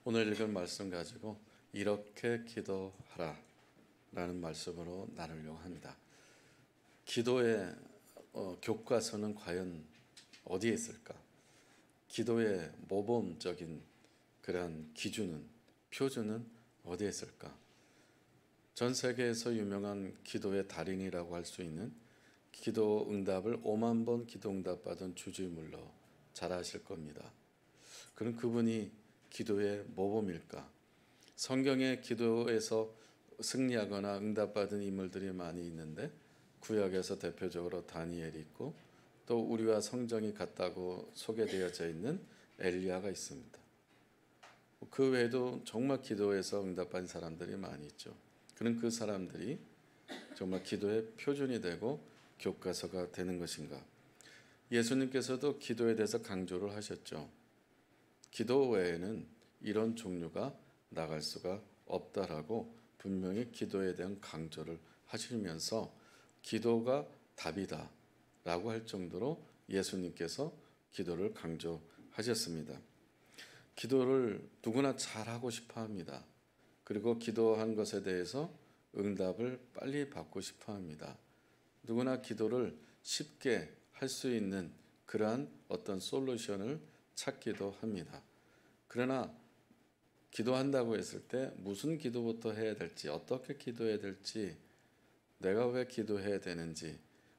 오늘 읽은 말씀 가지고 이렇게 기도하라 라는 말씀으로 나누려고 합니다. 기도의 교과서는 과연 어디에 있을까? 기도의 모범적인 그러한 기준은, 표준은 어디에 있을까? 전 세계에서 유명한 기도의 달인이라고 할 수 있는 기도 응답을 5만 번 기도 응답 받은 주지물러 잘 아실 겁니다. 그럼 그분이 기도의 모범일까? 성경의 기도에서 승리하거나 응답받은 인물들이 많이 있는데 구약에서 대표적으로 다니엘이 있고 또 우리와 성정이 같다고 소개되어져 있는 엘리야가 있습니다. 그 외에도 정말 기도에서 응답받은 사람들이 많이 있죠. 그럼 그 사람들이 정말 기도의 표준이 되고 교과서가 되는 것인가? 예수님께서도 기도에 대해서 강조를 하셨죠. 기도 외에는 이런 종류가 나갈 수가 없다라고 분명히 기도에 대한 강조를 하시면서 기도가 답이다 라고 할 정도로 예수님께서 기도를 강조하셨습니다. 기도를 누구나 잘하고 싶어 합니다. 그리고 기도한 것에 대해서 응답을 빨리 받고 싶어 합니다. 누구나 기도를 쉽게 할 수 있는 그러한 어떤 솔루션을 찾기도 합니다. 그러나 기도한다고 했을 때 무슨 기도부터 해야 될지, 어떻게 기도해야 될지, 내가 왜 기도해야 되는지,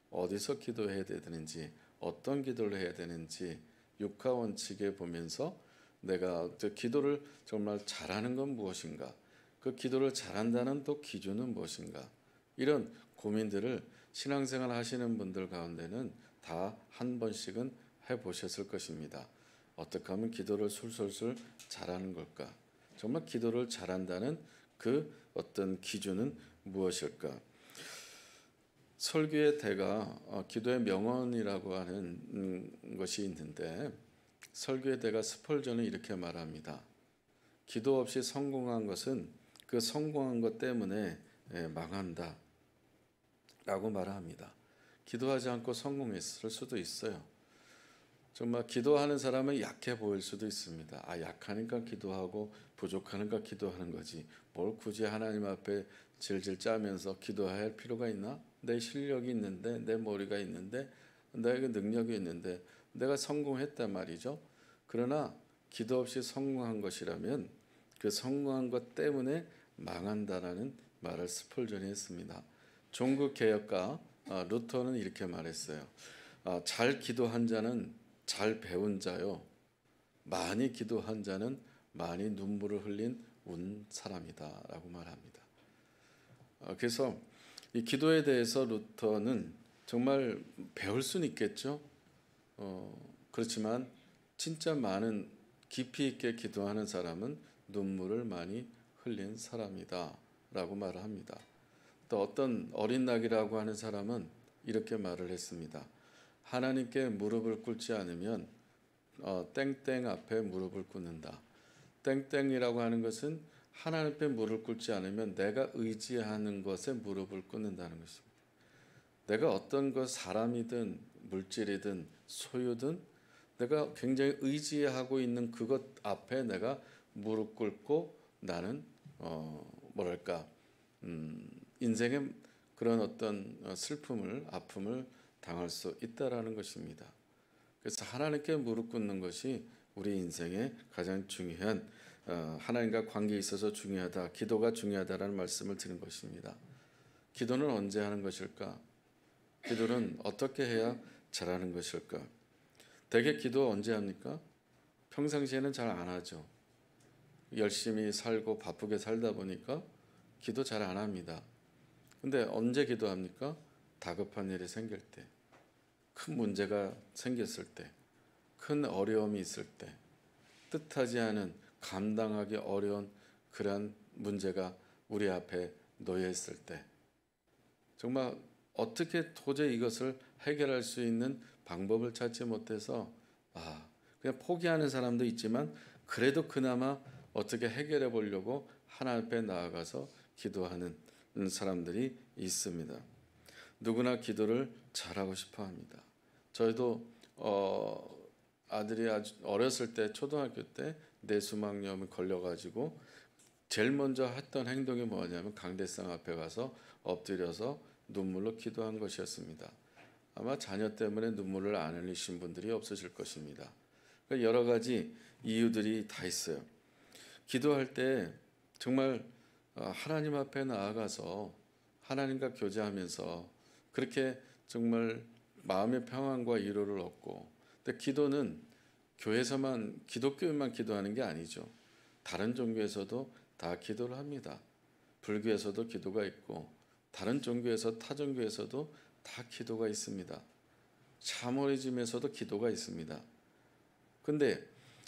어디서 기도해야 되는지, 어떤 기도를 해야 되는지 육하 원칙에 보면서 내가 기도를 정말 잘하는 건 무엇인가, 그 기도를 잘한다는 또 기준은 무엇인가, 이런 고민들을 신앙생활 하시는 분들 가운데는 다 한 번씩은 해보셨을 것입니다. 어떻게 하면 기도를 술술술 잘하는 걸까? 정말 기도를 잘한다는 그 어떤 기준은 무엇일까? 설교의 대가 기도의 명언이라고 하는 것이 있는데 설교의 대가 스펄전은 이렇게 말합니다. 기도 없이 성공한 것은 그 성공한 것 때문에 망한다 라고 말합니다. 기도하지 않고 성공했을 수도 있어요. 정말 기도하는 사람은 약해 보일 수도 있습니다. 약하니까 기도하고 부족하니까 기도하는 거지. 뭘 굳이 하나님 앞에 질질 짜면서 기도할 필요가 있나? 내 실력이 있는데, 내 머리가 있는데, 내가 능력이 있는데, 내가 성공했단 말이죠. 그러나 기도 없이 성공한 것이라면 그 성공한 것 때문에 망한다라는 말을 스펄전이 했습니다. 종교 개혁가 루터는 이렇게 말했어요. 잘 기도한 자는 잘 배운 자요. 많이 기도한 자는 많이 눈물을 흘린 운 사람이다 라고 말합니다. 그래서 이 기도에 대해서 루터는 정말 배울 수는 있겠죠. 그렇지만 진짜 많은 깊이 있게 기도하는 사람은 눈물을 많이 흘린 사람이다 라고 말을 합니다. 또 어떤 어린 낙이라고 하는 사람은 이렇게 말을 했습니다. 하나님께 무릎을 꿇지 않으면 땡땡 앞에 무릎을 꿇는다. 땡땡이라고 하는 것은 하나님 앞에 무릎을 꿇지 않으면 내가 의지하는 것에 무릎을 꿇는다는 것입니다. 내가 어떤 것, 사람이든 물질이든 소유든 내가 굉장히 의지하고 있는 그것 앞에 내가 무릎 꿇고 나는 인생의 그런 어떤 슬픔을, 아픔을 당할 수 있다라는 것입니다. 그래서 하나님께 무릎 꿇는 것이 우리 인생의 가장 중요한 하나님과 관계에 있어서 중요하다, 기도가 중요하다라는 말씀을 드린 것입니다. 기도는 언제 하는 것일까? 기도는 어떻게 해야 잘하는 것일까? 대개 기도 언제 합니까? 평상시에는 잘 안 하죠. 열심히 살고 바쁘게 살다 보니까 기도 잘 안 합니다. 근데 언제 기도합니까? 다급한 일이 생길 때, 큰 문제가 생겼을 때, 큰 어려움이 있을 때, 뜻하지 않은 감당하기 어려운 그런 문제가 우리 앞에 놓여 있을 때, 정말 어떻게 도저히 이것을 해결할 수 있는 방법을 찾지 못해서 그냥 포기하는 사람도 있지만 그래도 그나마 어떻게 해결해 보려고 하나님 앞에 나아가서 기도하는 사람들이 있습니다. 누구나 기도를 잘하고 싶어 합니다. 저희도 아들이 아주 어렸을 때 초등학교 때 뇌수막염에 걸려가지고 제일 먼저 했던 행동이 뭐냐면 강대상 앞에 가서 엎드려서 눈물로 기도한 것이었습니다. 아마 자녀 때문에 눈물을 안 흘리신 분들이 없으실 것입니다. 그러니까 여러 가지 이유들이 다 있어요. 기도할 때 정말 하나님 앞에 나아가서 하나님과 교제하면서 그렇게 정말 마음의 평안과 위로를 얻고, 근데 기도는 교회에서만 기독교에만 기도하는 게 아니죠. 다른 종교에서도 다 기도를 합니다. 불교에서도 기도가 있고 다른 종교에서 타 종교에서도 다 기도가 있습니다. 샤머니즘에서도 기도가 있습니다. 근데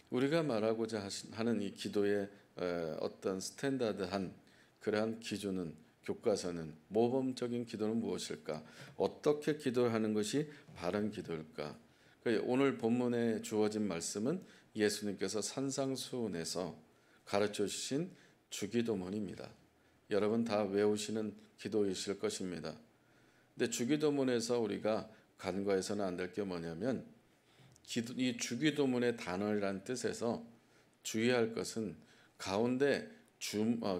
우리가 말하고자 하는 이 기도의 어떤 스탠다드한 그러한 기준은, 교과서는, 모범적인 기도는 무엇일까? 어떻게 기도하는 것이 바른 기도일까? 오늘 본문에 주어진 말씀은 예수님께서 산상수훈에서 가르쳐 주신 주기도문입니다. 여러분 다 외우시는 기도이실 것입니다. 근데 주기도문에서 우리가 간과해서는 안 될 게 뭐냐면, 이 주기도문의 단어라는 뜻에서 주의할 것은 가운데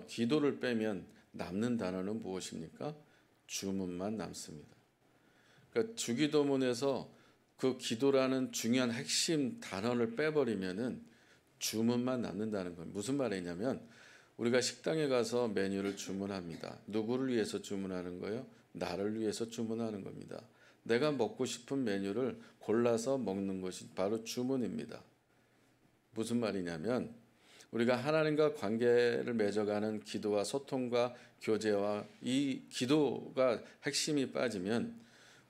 기도를 빼면 남는 단어는 무엇입니까? 주문만 남습니다. 그러니까 주기도문에서 그 기도라는 중요한 핵심 단어를 빼버리면은 주문만 남는다는 건 무슨 말이냐면, 우리가 식당에 가서 메뉴를 주문합니다. 누구를 위해서 주문하는 거예요? 나를 위해서 주문하는 겁니다. 내가 먹고 싶은 메뉴를 골라서 먹는 것이 바로 주문입니다. 무슨 말이냐면, 우리가 하나님과 관계를 맺어가는 기도와 소통과 교제와 이 기도가 핵심이 빠지면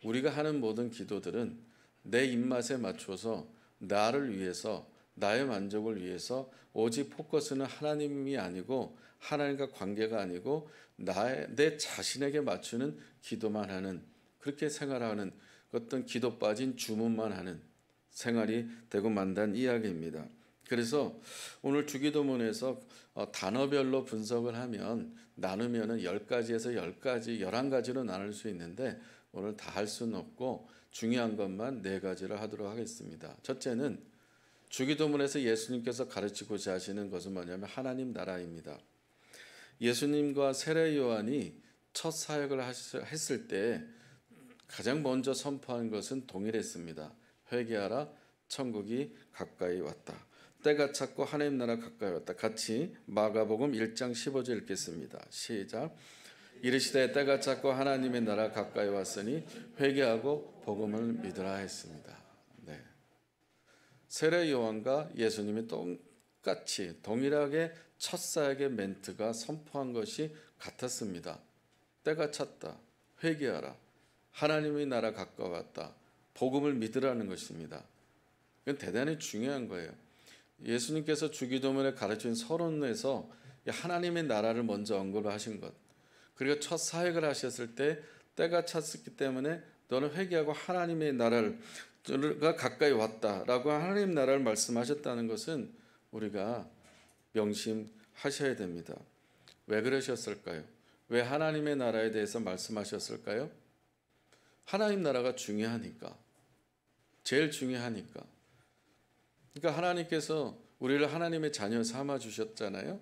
우리가 하는 모든 기도들은 내 입맛에 맞춰서 나를 위해서, 나의 만족을 위해서 오직 포커스는 하나님이 아니고 하나님과 관계가 아니고 내 자신에게 맞추는 기도만 하는, 그렇게 생활하는 어떤 기도 빠진 주문만 하는 생활이 되고 만다는 이야기입니다. 그래서 오늘 주기도문에서 단어별로 분석을 하면 나누면은 10가지에서 10가지, 11가지로 나눌 수 있는데 오늘 다 할 수는 없고 중요한 것만 4가지를 하도록 하겠습니다. 첫째는 주기도문에서 예수님께서 가르치고자 하시는 것은 뭐냐면 하나님 나라입니다. 예수님과 세례 요한이 첫 사역을 했을 때 가장 먼저 선포한 것은 동일했습니다. 회개하라, 천국이 가까이 왔다. 때가 찼고 하나님 나라 가까이 왔다. 같이 마가복음 1장 15절 읽겠습니다. 시작. 이르시되 때가 찼고 하나님의 나라 가까이 왔으니 회개하고 복음을 믿으라 했습니다. 네. 세례 요한과 예수님이 똑같이 동일하게 첫 사역의 멘트가 선포한 것이 같았습니다. 때가 찼다. 회개하라. 하나님의 나라 가까웠다. 복음을 믿으라는 것입니다. 이건 대단히 중요한 거예요. 예수님께서 주기도문에 가르친 서론에서 하나님의 나라를 먼저 언급을 하신 것, 그리고 첫 사역을 하셨을 때 때가 찼기 때문에 너는 회개하고 하나님의 나라가 가까이 왔다라고 하나님 나라를 말씀하셨다는 것은 우리가 명심하셔야 됩니다. 왜 그러셨을까요? 왜 하나님의 나라에 대해서 말씀하셨을까요? 하나님 나라가 중요하니까, 제일 중요하니까. 그러니까 하나님께서 우리를 하나님의 자녀 삼아 주셨잖아요.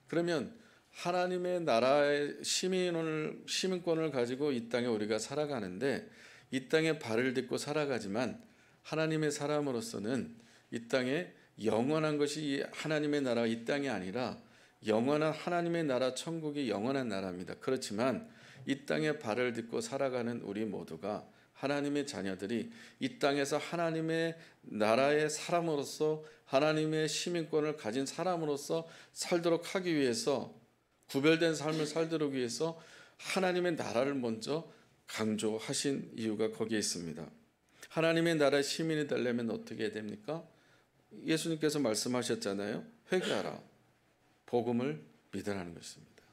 그러면 하나님의 나라의 시민권을 가지고 이 땅에 우리가 살아가는데, 이 땅에 발을 딛고 살아가지만 하나님의 사람으로서는 이 땅에 영원한 것이 하나님의 나라, 이 땅이 아니라 영원한 하나님의 나라, 천국이 영원한 나라입니다. 그렇지만 이 땅에 발을 딛고 살아가는 우리 모두가, 하나님의 자녀들이 이 땅에서 하나님의 나라의 사람으로서, 하나님의 시민권을 가진 사람으로서 살도록 하기 위해서, 구별된 삶을 살도록 위해서 하나님의 나라를 먼저 강조하신 이유가 거기에 있습니다. 하나님의 나라의 시민이 되려면 어떻게 해야 됩니까? 예수님께서 말씀하셨잖아요. 회개하라. 복음을 믿으라는 것입니다.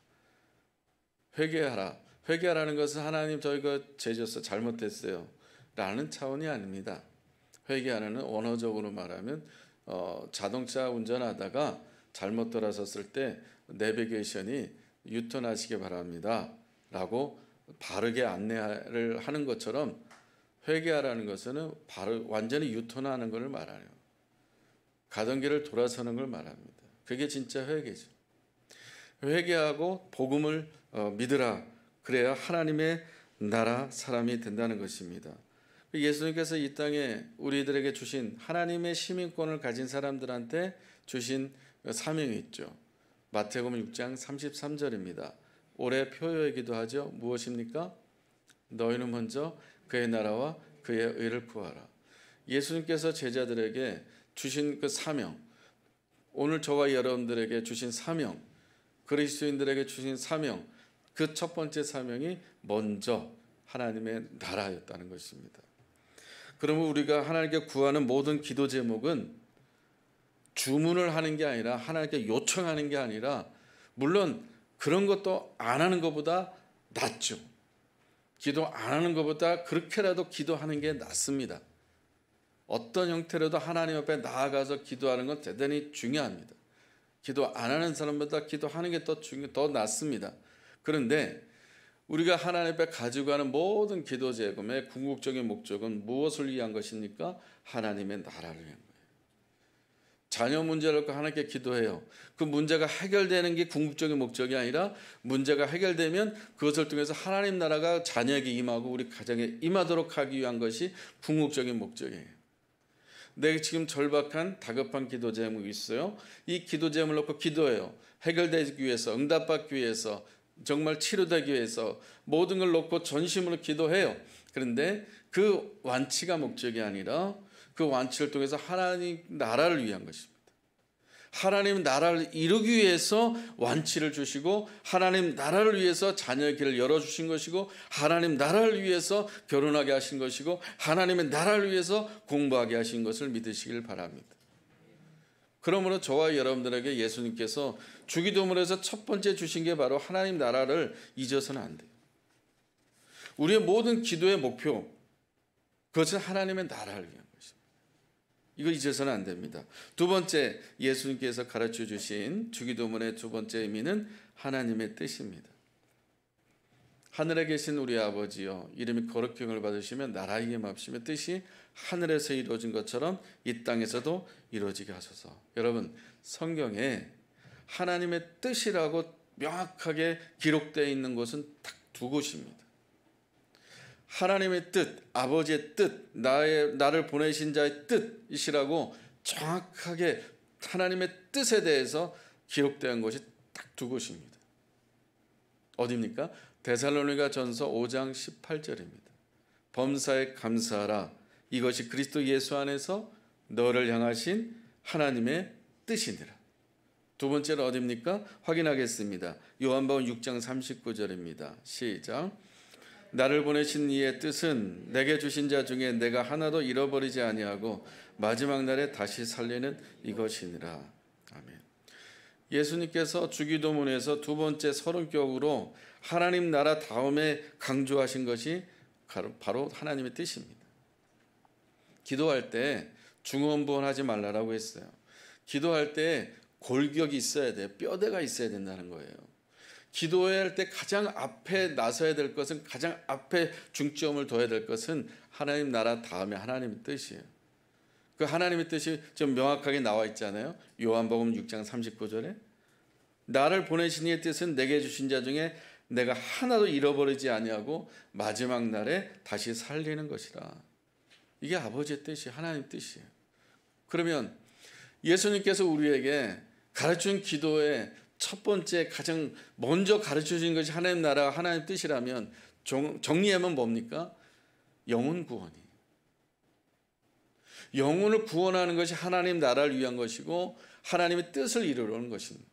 회개하라. 회개하라는 것은 하나님 저희가 죄졌어, 잘못했어요 라는 차원이 아닙니다. 회개하라는 언어적으로 말하면 자동차 운전하다가 잘못 돌아섰을 때 내비게이션이 유턴하시기 바랍니다 라고 바르게 안내를 하는 것처럼, 회개하라는 것은 바로 완전히 유턴하는 것을 말하는, 가던 길을 돌아서는 걸 말합니다. 그게 진짜 회개죠. 회개하고 복음을 믿으라. 그래야 하나님의 나라 사람이 된다는 것입니다. 예수님께서 이 땅에 우리들에게 주신 하나님의 시민권을 가진 사람들한테 주신 사명이 있죠. 마태복음 6장 33절입니다. 올해 표어이기도 하죠. 무엇입니까? 너희는 먼저 그의 나라와 그의 의를 구하라. 예수님께서 제자들에게 주신 그 사명, 오늘 저와 여러분들에게 주신 사명, 그리스도인들에게 주신 사명, 그 첫 번째 사명이 먼저 하나님의 나라였다는 것입니다. 그러면 우리가 하나님께 구하는 모든 기도 제목은 주문을 하는 게 아니라 하나님께 요청하는 게 아니라, 물론 그런 것도 안 하는 것보다 낫죠. 기도 안 하는 것보다 그렇게라도 기도하는 게 낫습니다. 어떤 형태로도 하나님 앞에 나아가서 기도하는 건 대단히 중요합니다. 기도 안 하는 사람보다 기도하는 게 더 낫습니다. 그런데 우리가 하나님 앞에 가지고 가는 모든 기도 제금의 궁극적인 목적은 무엇을 위한 것입니까? 하나님의 나라를 위한 거예요. 자녀 문제를 갖고 하나님께 기도해요. 그 문제가 해결되는 게 궁극적인 목적이 아니라, 문제가 해결되면 그것을 통해서 하나님 나라가 자녀에게 임하고 우리 가정에 임하도록 하기 위한 것이 궁극적인 목적이에요. 내가 지금 절박한 다급한 기도 제목이 있어요. 이 기도 제목을 놓고 기도해요. 해결되기 위해서, 응답받기 위해서, 정말 치료되기 위해서 모든 걸 놓고 전심으로 기도해요. 그런데 그 완치가 목적이 아니라 그 완치를 통해서 하나님 나라를 위한 것입니다. 하나님 나라를 이루기 위해서 완치를 주시고, 하나님 나라를 위해서 자녀의 길을 열어주신 것이고, 하나님 나라를 위해서 결혼하게 하신 것이고, 하나님의 나라를 위해서 공부하게 하신 것을 믿으시길 바랍니다. 그러므로 저와 여러분들에게 예수님께서 주기도문에서 첫 번째 주신 게 바로 하나님 나라를 잊어서는 안 돼요. 우리의 모든 기도의 목표, 그것은 하나님의 나라를 위한 것입니다. 이거 잊어서는 안 됩니다. 두 번째, 예수님께서 가르쳐 주신 주기도문의 두 번째 의미는 하나님의 뜻입니다. 하늘에 계신 우리 아버지여, 이름이 거룩히 여김을 받으시면 나라에 임하시며 뜻이 하늘에서 이루어진 것처럼 이 땅에서도 이루어지게 하소서. 여러분, 성경에 하나님의 뜻이라고 명확하게 기록되어 있는 곳은 딱 두 곳입니다. 하나님의 뜻, 아버지의 뜻, 나를 보내신 자의 뜻이시라고 정확하게 하나님의 뜻에 대해서 기록된 것이 딱 두 곳입니다. 어디입니까? 데살로니가 전서 5장 18절입니다. 범사에 감사하라. 이것이 그리스도 예수 안에서 너를 향하신 하나님의 뜻이니라. 두 번째는 어디입니까? 확인하겠습니다. 요한복음 6장 39절입니다. 시작. 나를 보내신 이의 뜻은 내게 주신 자 중에 내가 하나도 잃어버리지 아니하고 마지막 날에 다시 살리는 이것이니라. 아멘. 예수님께서 주기도문에서 두 번째 서론격으로 하나님 나라 다음에 강조하신 것이 바로 하나님의 뜻입니다. 기도할 때 중언부언하지 말라라고 했어요. 기도할 때 골격이 있어야 돼요. 뼈대가 있어야 된다는 거예요. 기도할 때 가장 앞에 나서야 될 것은, 가장 앞에 중점을 둬야 될 것은 하나님 나라 다음에 하나님의 뜻이에요. 그 하나님의 뜻이 좀 명확하게 나와 있잖아요. 요한복음 6장 39절에 나를 보내신 이의 뜻은 내게 주신 자 중에 내가 하나도 잃어버리지 아니하고 마지막 날에 다시 살리는 것이라. 이게 아버지의 뜻이, 하나님 뜻이에요. 그러면 예수님께서 우리에게 가르친 기도의 첫 번째 가장 먼저 가르쳐 주신 것이 하나님 나라가 하나님 뜻이라면 정리하면 뭡니까? 영혼 구원이. 영혼을 구원하는 것이 하나님 나라를 위한 것이고 하나님의 뜻을 이루려는 것입니다.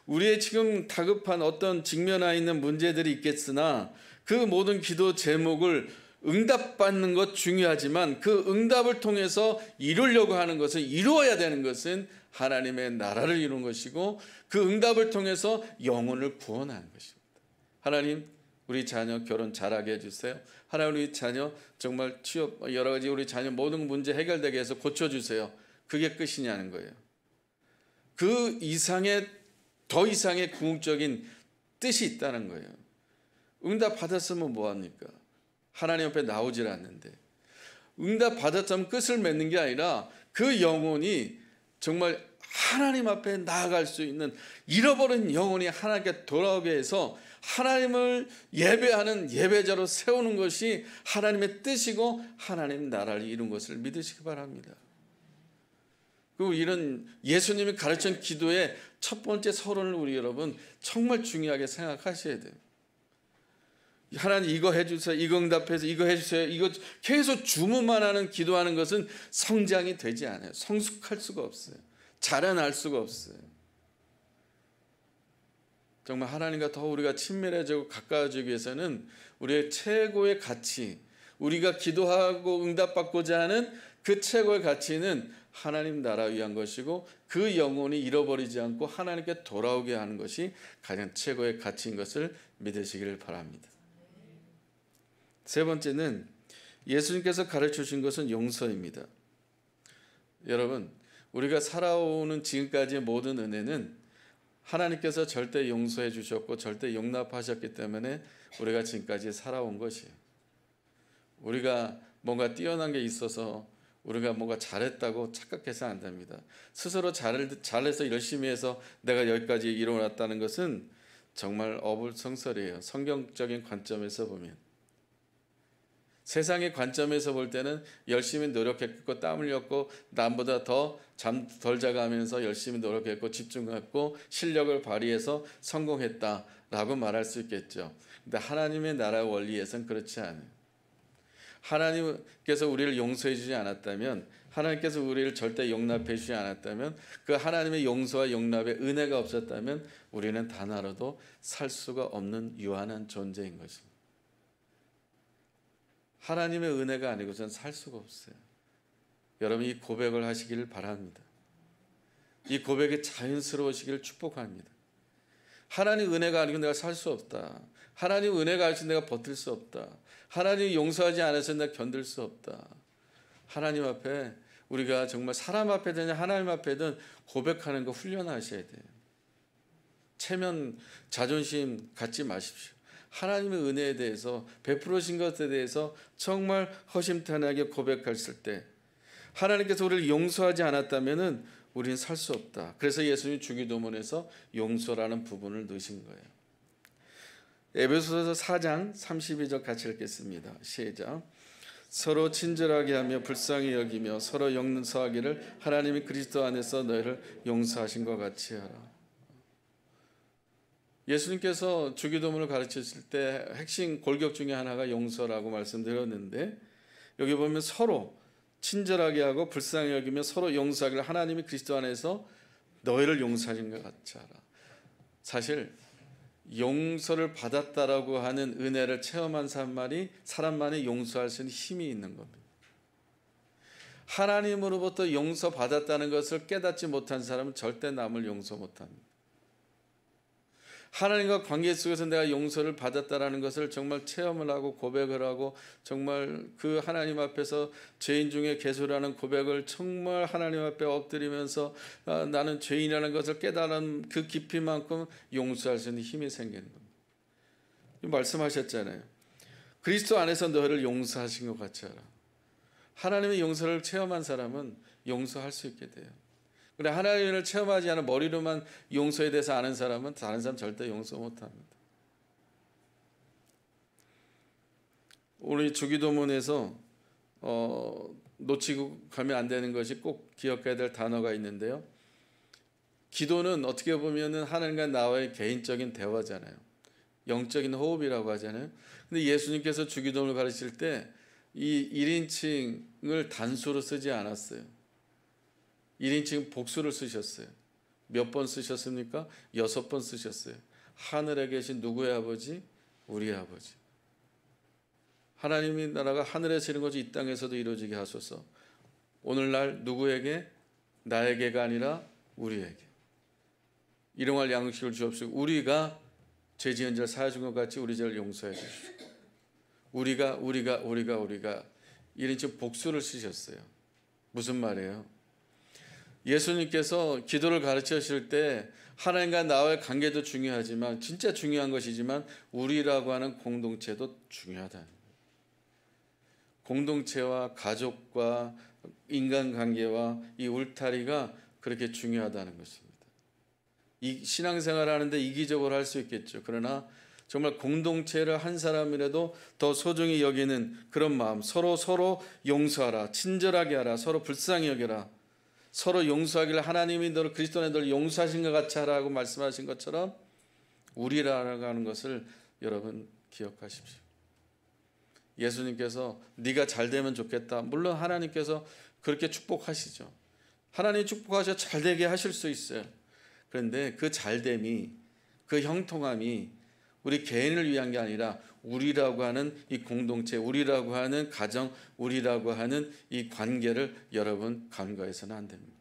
우리의 지금 다급한 어떤 직면해 있는 문제들이 있겠으나 그 모든 기도 제목을 응답받는 것 중요하지만 그 응답을 통해서 이루려고 하는 것은, 이루어야 되는 것은 하나님의 나라를 이루는 것이고 그 응답을 통해서 영혼을 구원하는 것입니다. 하나님, 우리 자녀 결혼 잘하게 해주세요. 하나님, 우리 자녀 정말 취업 여러 가지 우리 자녀 모든 문제 해결되게 해서 고쳐주세요. 그게 끝이냐는 거예요. 그 이상의 더 이상의 궁극적인 뜻이 있다는 거예요. 응답 받았으면 뭐합니까? 하나님 앞에 나오질 않는데. 응답 받았다면 끝을 맺는 게 아니라 그 영혼이 정말 하나님 앞에 나아갈 수 있는, 잃어버린 영혼이 하나님께 돌아오게 해서 하나님을 예배하는 예배자로 세우는 것이 하나님의 뜻이고 하나님 나라를 이룬 것을 믿으시기 바랍니다. 그리고 이런 예수님이 가르친 기도의 첫 번째 서론을 우리 여러분 정말 중요하게 생각하셔야 돼요. 하나님 이거 해주세요, 이거 응답해서 이거 해주세요, 이거 계속 주문만 하는 기도하는 것은 성장이 되지 않아요. 성숙할 수가 없어요. 자라날 수가 없어요. 정말 하나님과 더 우리가 친밀해지고 가까워지기 위해서는 우리의 최고의 가치, 우리가 기도하고 응답받고자 하는 그 최고의 가치는 하나님 나라 위한 것이고, 그 영혼이 잃어버리지 않고 하나님께 돌아오게 하는 것이 가장 최고의 가치인 것을 믿으시기를 바랍니다. 세 번째는 예수님께서 가르쳐 주신 것은 용서입니다. 여러분, 우리가 살아오는 지금까지의 모든 은혜는 하나님께서 절대 용서해 주셨고 절대 용납하셨기 때문에 우리가 지금까지 살아온 것이에요. 우리가 뭔가 뛰어난 게 있어서 우리가 뭔가 잘했다고 착각해서 안 됩니다. 스스로 잘해서 열심히 해서 내가 여기까지 이뤄놨다는 것은 정말 어불성설이에요. 성경적인 관점에서 보면. 세상의 관점에서 볼 때는 열심히 노력했고 땀 흘렸고 남보다 더 잠 덜 자가면서 열심히 노력했고 집중했고 실력을 발휘해서 성공했다라고 말할 수 있겠죠. 근데 하나님의 나라 원리에서는 그렇지 않아요. 하나님께서 우리를 용서해 주지 않았다면, 하나님께서 우리를 절대 용납해 주지 않았다면, 그 하나님의 용서와 용납의 은혜가 없었다면 우리는 단 하루도 살 수가 없는 유한한 존재인 것입니다. 하나님의 은혜가 아니고선 살 수가 없어요. 여러분, 이 고백을 하시기를 바랍니다. 이 고백이 자연스러우시기를 축복합니다. 하나님 은혜가 아니고 내가 살 수 없다. 하나님 은혜가 아니고 내가 버틸 수 없다. 하나님이 용서하지 않아서 내가 견딜 수 없다. 하나님 앞에, 우리가 정말 사람 앞에든 하나님 앞에든 고백하는 거 훈련하셔야 돼요. 체면, 자존심 갖지 마십시오. 하나님의 은혜에 대해서, 베풀어 주신 것에 대해서 정말 허심탄회하게 고백했을 때 하나님께서 우리를 용서하지 않았다면 우리는 살 수 없다. 그래서 예수님 주기도문에서 용서라는 부분을 넣으신 거예요. 에베소서 4장 32절 같이 읽겠습니다. 시작. 서로 친절하게 하며 불쌍히 여기며 서로 용서하기를 하나님이 그리스도 안에서 너희를 용서하신 것 같이 하라. 예수님께서 주기도문을 가르치실 때 핵심 골격 중에 하나가 용서라고 말씀드렸는데, 여기 보면 서로 친절하게 하고 불쌍히 여기며 서로 용서하기를 하나님이 그리스도 안에서 너희를 용서하신 것 같이 하라. 사실 용서를 받았다라고 하는 은혜를 체험한 사람만이 용서할 수 있는 힘이 있는 겁니다. 하나님으로부터 용서받았다는 것을 깨닫지 못한 사람은 절대 남을 용서 못합니다. 하나님과 관계 속에서 내가 용서를 받았다라는 것을 정말 체험을 하고 고백을 하고, 정말 그 하나님 앞에서 죄인 중에 개수라는 고백을 정말 하나님 앞에 엎드리면서 나는 죄인이라는 것을 깨달은 그 깊이만큼 용서할 수 있는 힘이 생기는 겁니다. 말씀하셨잖아요. 그리스도 안에서 너희를 용서하신 것 같이 하라. 하나님의 용서를 체험한 사람은 용서할 수 있게 돼요. 그래, 하나님을 체험하지 않은 머리로만 용서에 대해서 아는 사람은 다른 사람 절대 용서 못합니다. 우리 주기도문에서 놓치고 가면 안 되는 것이 꼭 기억해야 될 단어가 있는데요. 기도는 어떻게 보면 하나님과 나와의 개인적인 대화잖아요. 영적인 호흡이라고 하잖아요. 근데 예수님께서 주기도문을 가르칠 때 이 1인칭을 단수로 쓰지 않았어요. 1인칭 복수를 쓰셨어요. 몇 번 쓰셨습니까? 6번 쓰셨어요. 하늘에 계신 누구의 아버지? 우리의 아버지. 하나님의 나라가 하늘에서 이루어진 것이 이 땅에서도 이루어지게 하소서. 오늘날 누구에게? 나에게가 아니라 우리에게. 일용할 양식을 주옵시고 우리가 죄 지은 자를 사하여 준 것 같이 우리 죄를 용서해 주십시오. 우리가 1인칭 복수를 쓰셨어요. 무슨 말이에요? 예수님께서 기도를 가르치실 때 하나님과 나와의 관계도 중요하지만, 진짜 중요한 것이지만 우리라고 하는 공동체도 중요하다. 공동체와 가족과 인간관계와 이 울타리가 그렇게 중요하다는 것입니다. 이 신앙생활 하는데 이기적으로 할 수 있겠죠. 그러나 정말 공동체를 한 사람이라도 더 소중히 여기는 그런 마음, 서로 용서하라, 친절하게 하라, 서로 불쌍히 여겨라, 서로 용서하기를 하나님이 너를 그리스도 안에 너를 용서하신 것 같이 하라고 말씀하신 것처럼 우리라고 하는 것을 여러분 기억하십시오. 예수님께서 네가 잘 되면 좋겠다. 물론 하나님께서 그렇게 축복하시죠. 하나님 축복하셔 잘 되게 하실 수 있어요. 그런데 그 잘됨이, 그 형통함이 우리 개인을 위한 게 아니라 우리라고 하는 이 공동체, 우리라고 하는 가정, 우리라고 하는 이 관계를 여러분 간과해서는 안 됩니다.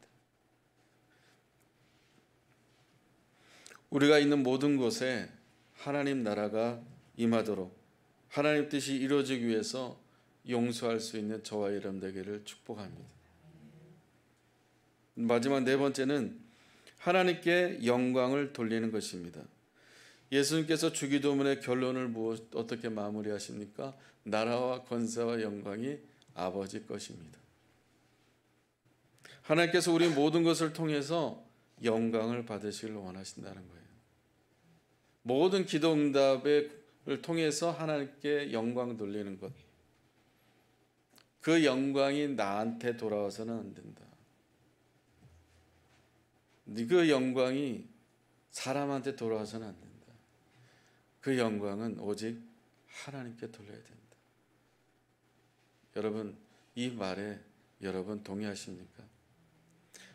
우리가 있는 모든 곳에 하나님 나라가 임하도록 하나님 뜻이 이루어지기 위해서 용서할 수 있는 저와 여러분 되기를 축복합니다. 마지막 네 번째는 하나님께 영광을 돌리는 것입니다. 예수님께서 주기도문의 결론을 어떻게 마무리하십니까? 나라와 권세와 영광이 아버지 것입니다. 하나님께서 우리 모든 것을 통해서 영광을 받으시길 원하신다는 거예요. 모든 기도 응답을 통해서 하나님께 영광 돌리는 것, 그 영광이 나한테 돌아와서는 안 된다. 그 영광이 사람한테 돌아와서는 안 된다. 그 영광은 오직 하나님께 돌려야 된다. 여러분, 이 말에 여러분 동의하십니까?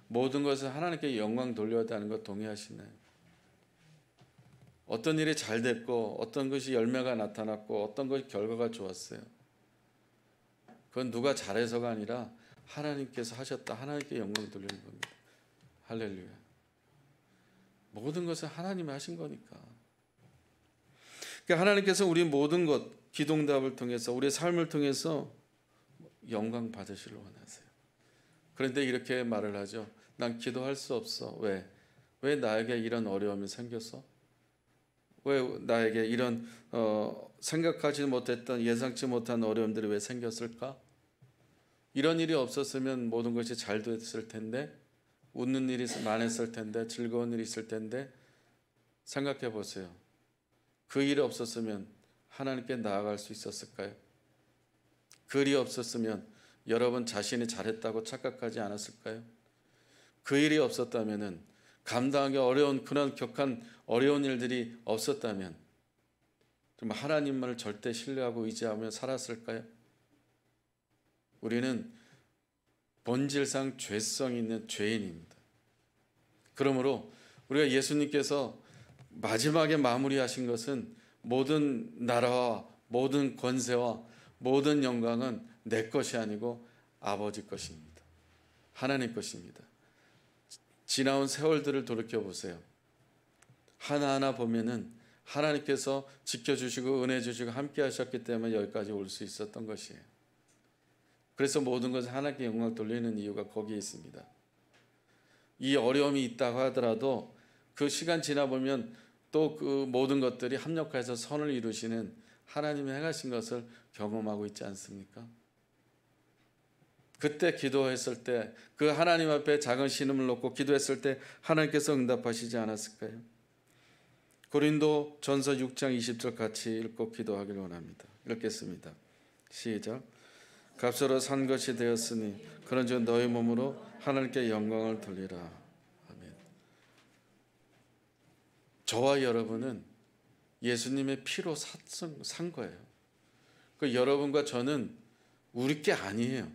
모든 것을 하나님께 영광 돌려야 한다는 것 동의하시나요? 어떤 일이 잘 됐고 어떤 것이 열매가 나타났고 어떤 것이 결과가 좋았어요. 그건 누가 잘해서가 아니라 하나님께서 하셨다. 하나님께 영광 돌리는 겁니다. 할렐루야. 모든 것은 하나님이 하신 거니까. 그러니까 하나님께서 우리 모든 것, 기도응답을 통해서 우리의 삶을 통해서 영광 받으시길 원하세요. 그런데 이렇게 말을 하죠. 난 기도할 수 없어. 왜 나에게 이런 어려움이 생겼어? 왜 나에게 이런 생각하지 못했던 예상치 못한 어려움들이 왜 생겼을까? 이런 일이 없었으면 모든 것이 잘 됐을 텐데, 웃는 일이 많았을 텐데, 즐거운 일이 있을 텐데, 생각해 보세요. 그 일이 없었으면 하나님께 나아갈 수 있었을까요? 그 일이 없었으면 여러분 자신이 잘했다고 착각하지 않았을까요? 그 일이 없었다면, 감당하기 어려운 그런 격한 어려운 일들이 없었다면 정말 하나님만을 절대 신뢰하고 의지하며 살았을까요? 우리는 본질상 죄성이 있는 죄인입니다. 그러므로 우리가 예수님께서 마지막에 마무리하신 것은 모든 나라와 모든 권세와 모든 영광은 내 것이 아니고 아버지 것입니다. 하나님 것입니다. 지나온 세월들을 돌이켜보세요. 하나하나 보면은 하나님께서 지켜주시고 은혜 주시고 함께 하셨기 때문에 여기까지 올 수 있었던 것이에요. 그래서 모든 것을 하나님께 영광 돌리는 이유가 거기에 있습니다. 이 어려움이 있다고 하더라도 그 시간 지나보면 또 그 모든 것들이 합력해서 선을 이루시는 하나님의 행하신 것을 경험하고 있지 않습니까? 그때 기도했을 때 그 하나님 앞에 작은 신음을 놓고 기도했을 때 하나님께서 응답하시지 않았을까요? 고린도 전서 6장 20절 같이 읽고 기도하기를 원합니다. 읽겠습니다. 시작. 값으로 산 것이 되었으니 그런즉 너희 몸으로 하나님께 영광을 돌리라. 아멘. 저와 여러분은 예수님의 피로 산 거예요. 그 여러분과 저는 우리 게 아니에요.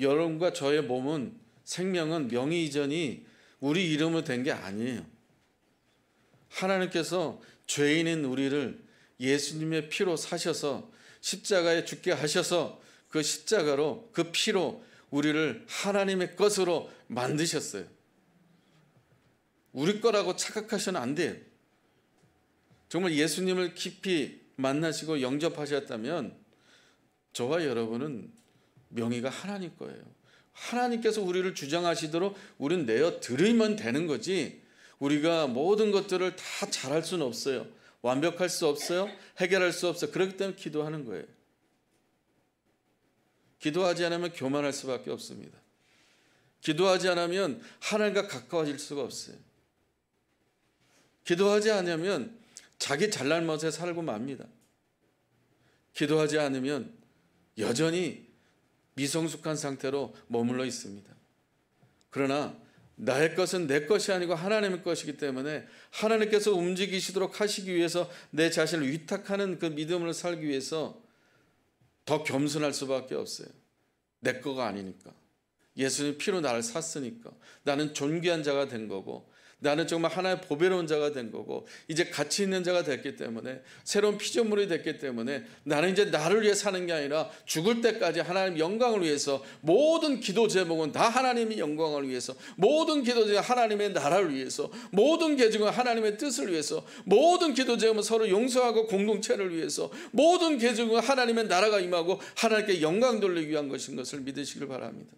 여러분과 저의 몸은 생명은 명의 이전이 우리 이름으로 된 게 아니에요. 하나님께서 죄인인 우리를 예수님의 피로 사셔서 십자가에 죽게 하셔서 그 십자가로 그 피로 우리를 하나님의 것으로 만드셨어요. 우리 거라고 착각하셔는 안 돼요. 정말 예수님을 깊이 만나시고 영접하셨다면 저와 여러분은 명의가 하나님 거예요. 하나님께서 우리를 주장하시도록 우리는 내어 드리면 되는 거지 우리가 모든 것들을 다 잘할 수는 없어요. 완벽할 수 없어요. 해결할 수 없어요. 그렇기 때문에 기도하는 거예요. 기도하지 않으면 교만할 수밖에 없습니다. 기도하지 않으면 하나님과 가까워질 수가 없어요. 기도하지 않으면 자기 잘난 멋에 살고 맙니다. 기도하지 않으면 여전히 미성숙한 상태로 머물러 있습니다. 그러나 나의 것은 내 것이 아니고 하나님의 것이기 때문에 하나님께서 움직이시도록 하시기 위해서 내 자신을 위탁하는 그 믿음을 살기 위해서 더 겸손할 수밖에 없어요. 내 거가 아니니까. 예수님 피로 나를 샀으니까. 나는 존귀한 자가 된 거고, 나는 정말 하나의 보배로운 자가 된 거고, 이제 가치 있는 자가 됐기 때문에, 새로운 피조물이 됐기 때문에 나는 이제 나를 위해 사는 게 아니라 죽을 때까지 하나님 영광을 위해서, 모든 기도 제목은 다 하나님의 영광을 위해서, 모든 기도 제목은 하나님의 나라를 위해서, 모든 기도는 하나님의 뜻을 위해서, 모든 기도 제목은 서로 용서하고 공동체를 위해서, 모든 기도는 하나님의 나라가 임하고 하나님께 영광 돌리기 위한 것인 것을 믿으시길 바랍니다.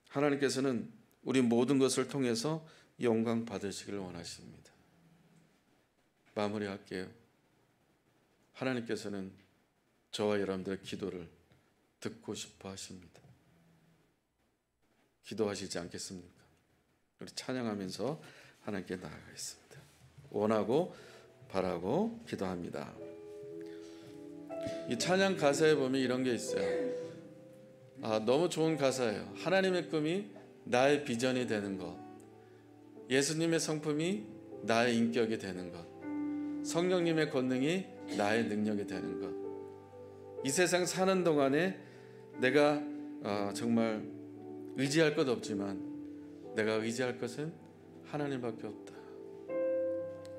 하나님께서는 우리 모든 것을 통해서 영광 받으시길 원하십니다. 마무리할게요. 하나님께서는 저와 여러분들의 기도를 듣고 싶어 하십니다. 기도하시지 않겠습니까? 우리 찬양하면서 하나님께 나아가겠습니다. 원하고 바라고 기도합니다. 이 찬양 가사에 보면 이런 게 있어요. 너무 좋은 가사예요. 하나님의 꿈이 나의 비전이 되는 것, 예수님의 성품이 나의 인격이 되는 것, 성령님의 권능이 나의 능력이 되는 것. 이 세상 사는 동안에 내가 정말 의지할 것 없지만 내가 의지할 것은 하나님밖에 없다.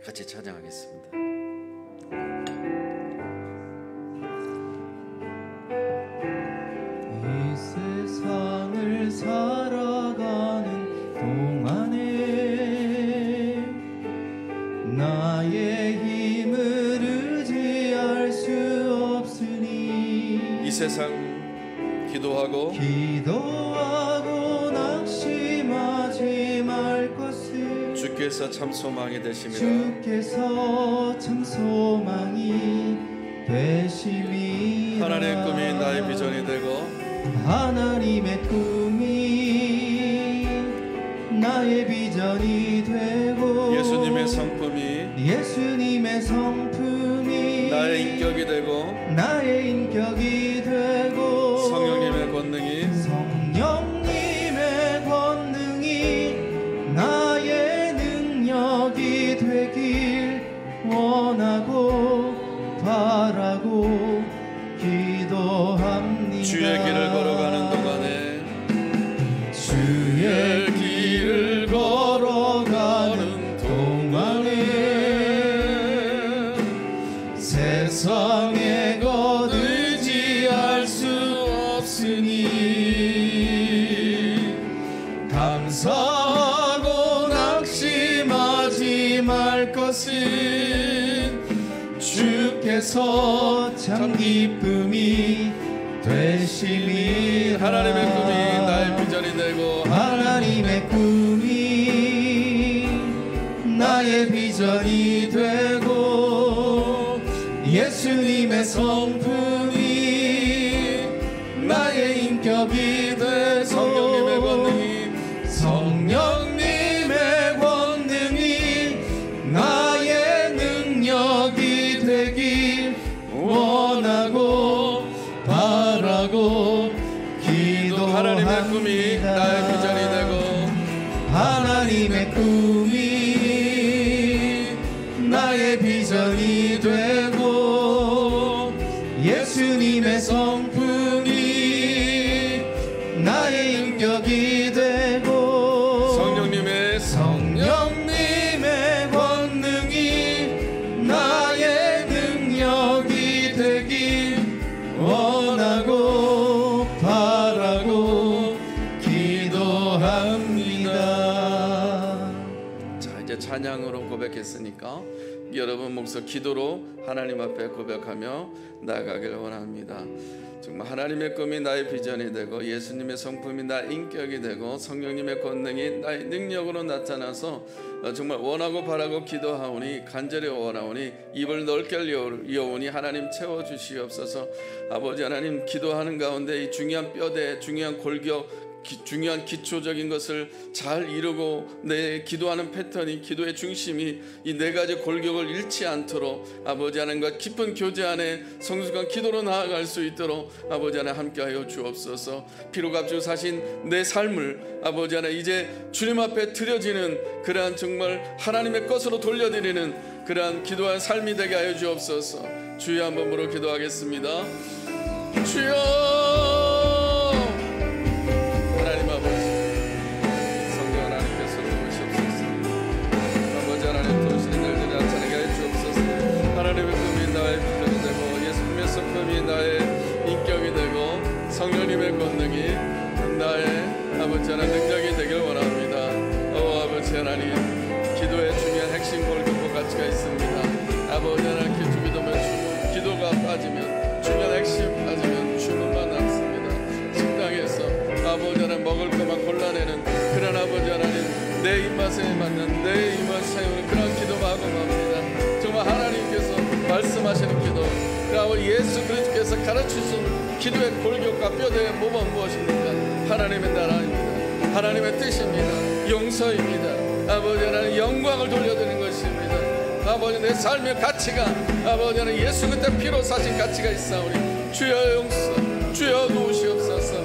같이 찬양하겠습니다. 세상을 살아가는 동안에 나의 힘을 의지할 수 없으니 이 세상 기도하고 낙심하지 말 것을 주께서 참 소망이 되십니다. 주께서 참 소망이 되심이라. 하나님의 꿈이 나의 비전이 되고 하나님의 꿈이 나의 비전이 되고 예수님의 성품이 나의 인격이 되고 성령님의 권능이 나의 능력이 되길 원하고 바라고 기도합니다. 주의 길을 걸어가는 동안에 세상의 것 의지할 수 없으니 감사하고 낙심하지 말 것은 주께서 참 기쁨이 되심이. 하나님의 꿈이 나의 비전이 되고 하나님의 꿈이 나의 비전이 되고 예수님의 성품이 나의 인격이 되고 성령님의 권능이 나의 능력이 되길 원하고 바라고 기도합니다. 하나님의 꿈이 나의 비전이 되고 하나님의 꿈이 나의 비전이 되고 예수님의 성품이 나의 인격이 되고 성령님의 권능이 나의 능력이 되길 원하고 바라고 기도합니다. 자, 이제 찬양으로 고백했으니까 여러분 목소 기도로 하나님 앞에 고백하며 나아가길 원합니다. 정말 하나님의 꿈이 나의 비전이 되고 예수님의 성품이 나의 인격이 되고 성령님의 권능이 나의 능력으로 나타나서 정말 원하고 바라고 기도하오니 간절히 원하오니 입을 넓게 여오니 하나님 채워주시옵소서. 아버지 하나님, 기도하는 가운데 이 중요한 뼈대, 중요한 골격, 중요한 기초적인 것을 잘 이루고 내 기도하는 패턴이, 기도의 중심이 이 네 가지 골격을 잃지 않도록 아버지 하나님과 깊은 교제 안에 성숙한 기도로 나아갈 수 있도록 아버지 하나님 함께하여 주옵소서. 피로 값주고 사신 내 삶을 아버지 하나님 이제 주님 앞에 드려지는 그러한 정말 하나님의 것으로 돌려드리는 그러한 기도한 삶이 되게 하여 주옵소서. 주여 한 번으로 기도하겠습니다. 주여, 하나님의 꿈이 나의 비전이 되고 예수님의 성품이 나의 인격이 되고 성령님의 권능이 나의 아버지 하나님 능력이 되길 원합니다. 아버지 하나님, 기도의 중요한 핵심 골격과 가치가 있습니다. 아버지 하나님, 기도면 기도가 빠지면 중요한 핵심 빠지면 주문만 남습니다. 식당에서 아버지 하나님 먹을 것만 골라내는 그런 아버지 하나님, 내 입맛에 맞는 내 입맛 사용하는 그런 기도만 하고 맙니다. 정말 하나님께서 말씀하시는 기도, 아버지 예수 그리스도께서 가르치신 기도의 골격과 뼈대의 몸은 무엇입니까? 하나님의 나라입니다. 하나님의 뜻입니다. 용서입니다. 아버지 하나님, 영광을 돌려드리는 것입니다. 아버지, 내 삶의 가치가 아버지 하나님 예수 그때 피로 사신 가치가 있사오니 주여 용서, 주여 도우시옵소서.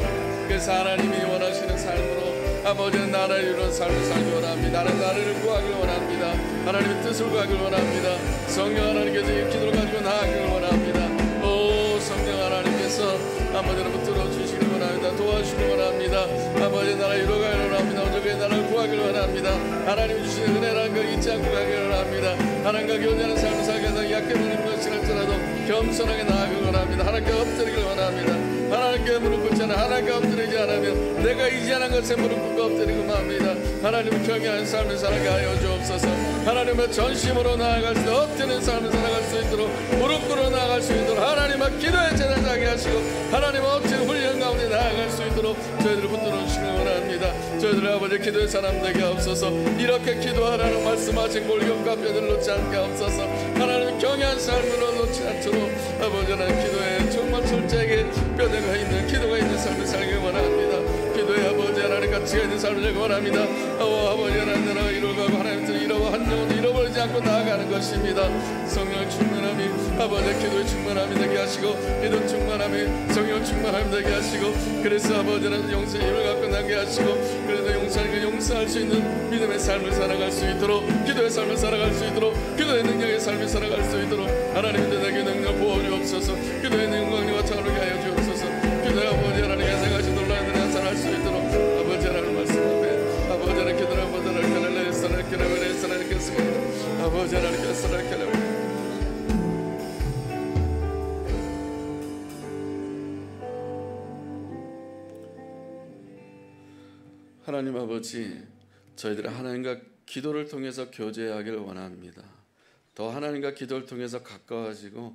그래서 하나님이 원하시는 삶으로 아버지는 나라를 이루는 삶을 살기 원합니다. 나는 나라를 구하길 원합니다. 하나님의 뜻을 구하길 원합니다. 성령 하나님께서 이 기도를 가지고 나아가길 원합니다. 오 성령 하나님께서 아버지 여러분 들어주시길 원합니다. 도와주시길 원합니다. 아버지 나라 이루어가길 원합니다. 오늘의 나라를 구하길 원합니다. 하나님 주시는 은혜라는 걸 잊지 않고 가길 원합니다. 하나님과 교제하는 삶을 살기 위해서 약해 보이는 것이랄지라도 겸손하게 나아가길 원합니다. 하나님께 엎드리길 원합니다. 하나님께 무릎 꿇지 않아 하나님께 엎드리지 않으면 내가 이지하는 것에 무릎 꿇고 엎드리고 맙니다. 하나님을 경외하는 삶을 살아가게 하여 주옵소서. 하나님의 전심으로 나아갈 수, 엎드리는 삶을 살아갈 수 있도록 무릎 꿇어 나아갈 수 있도록 하나님의 기도의 제자를 하게 하시고 하나님의 엎드리는 훈련 가운데 나아갈 수 있도록 저희들을 붙들어 주시길 원합니다. 저희들 아버지 기도의 사람 되게 하옵소서. 이렇게 기도하라는 말씀하신 골격과 뼈들을 놓지 않게 하옵소서. 하나님 경외한 삶으로 놓지 않도록 아버지 하나님 기도에 정말 철저하게 뼈대가 있는 기도가 있는 삶을 살길 원합니다. 기도의 아버지 하나님 가치가 있는 삶을 살기 원합니다. 아버지 하나님 나라가 이루어가고 하나님들 이루어 한 영혼도 잃어버리지 않고 나아가는 것입니다. 성령 충만함이 아버지 기도의 충만함이 되게 하시고 기도 충만함이 성령 충만함이 되게 하시고 그래서 아버지 하나님 용서의 힘을 갖고 나게 하시고 그래도 용서할 수 있는 믿음의 삶을 살아갈 수 있도록 기도의 삶을 살아갈 수 있도록 기도의 능력의 삶을 살아갈 수 있도록 하나님 내게 능력 부어주옵소서. 기도의 능력과 차오르게 하여 주옵소서. 기도의 아버지 하나님의 생각하시 놀라운 은혜 나타날 수 있도록 아버지 하나님 말씀 앞에 아버지 하나님 기도를 아버지 하나님 아버지 하나님 하나님 아버지, 저희들은 하나님과 기도를 통해서 교제하기를 원합니다. 더 하나님과 기도를 통해서 가까워지고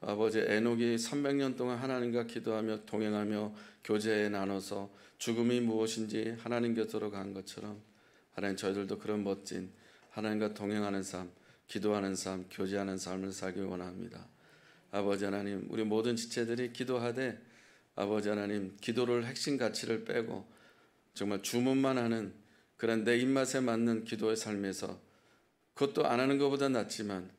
아버지 에녹이 300년 동안 하나님과 기도하며 동행하며 교제에 나눠서 죽음이 무엇인지 하나님 곁으로 간 것처럼 하나님 저희들도 그런 멋진 하나님과 동행하는 삶, 기도하는 삶, 교제하는 삶을 살기 원합니다. 아버지 하나님, 우리 모든 지체들이 기도하되 아버지 하나님 기도를 핵심 가치를 빼고 정말 주문만 하는 그런 내 입맛에 맞는 기도의 삶에서 그것도 안 하는 것보다 낫지만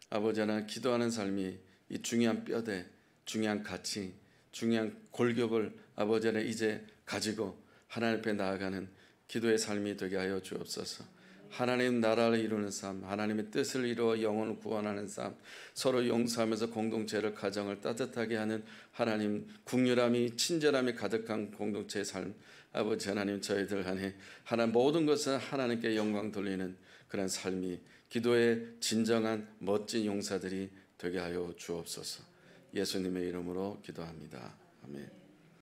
아버지 하나님 기도하는 삶이 이 중요한 뼈대, 중요한 가치, 중요한 골격을 아버지 하나님 이제 가지고 하나님 앞에 나아가는 기도의 삶이 되게 하여 주옵소서. 하나님 나라를 이루는 삶, 하나님의 뜻을 이루어 영혼을 구원하는 삶, 서로 용서하면서 공동체를 가정을 따뜻하게 하는 하나님 국률함이 친절함이 가득한 공동체의 삶, 아버지 하나님 저희들 안에 하나님 모든 것을 하나님께 영광 돌리는 그런 삶이 기도의 진정한 멋진 용사들이 되게 하여 주옵소서. 예수님의 이름으로 기도합니다. 아멘.